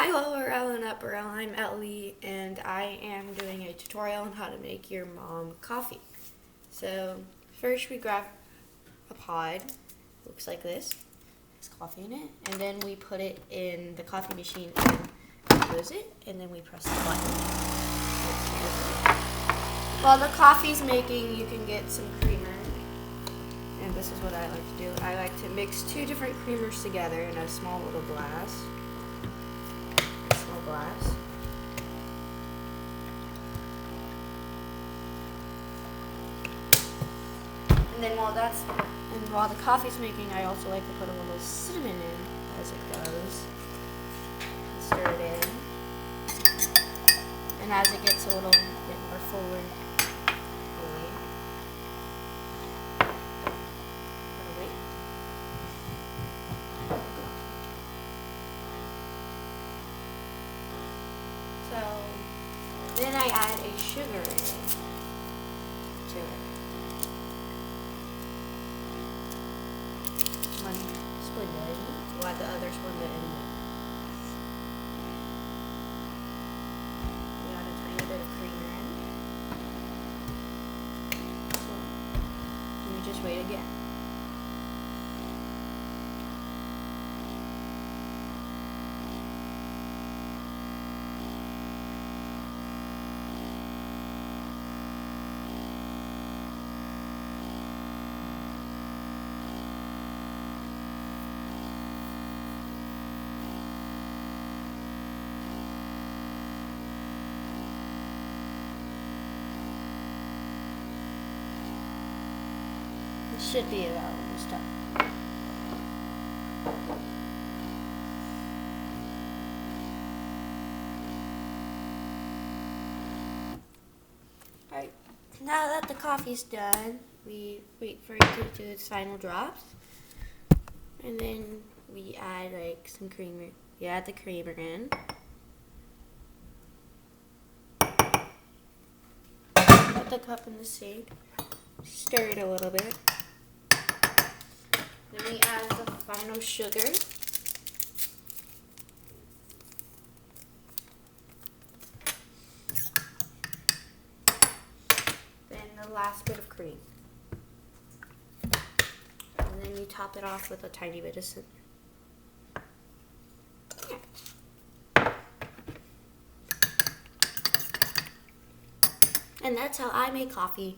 Hi, Lower L and Upper L. I'm Ellie, and I am doing a tutorial on how to make your mom coffee. So, first we grab a pod, looks like this, has coffee in it, and then we put it in the coffee machine and close it, and then we press the button. While the coffee's making, you can get some creamer, and this is what I like to do. I like to mix two different creamers together in a small little glass. Glass. And then while the coffee's making, I also like to put a little cinnamon in as it goes. Stir it in. And as it gets a little bit more forward, so then I add a sugar to it. One spoon in. We'll add the other spoon in. We add a tiny bit of creamer in. And we just wait again. Should be about almost done. Alright, now that the coffee's done, we wait for it to do its final drops. And then we add like some creamer. We add the creamer in. Put the cup in the sink. Stir it a little bit. Then we add the final sugar. Then the last bit of cream. And then you top it off with a tiny bit of cinnamon. And that's how I make coffee.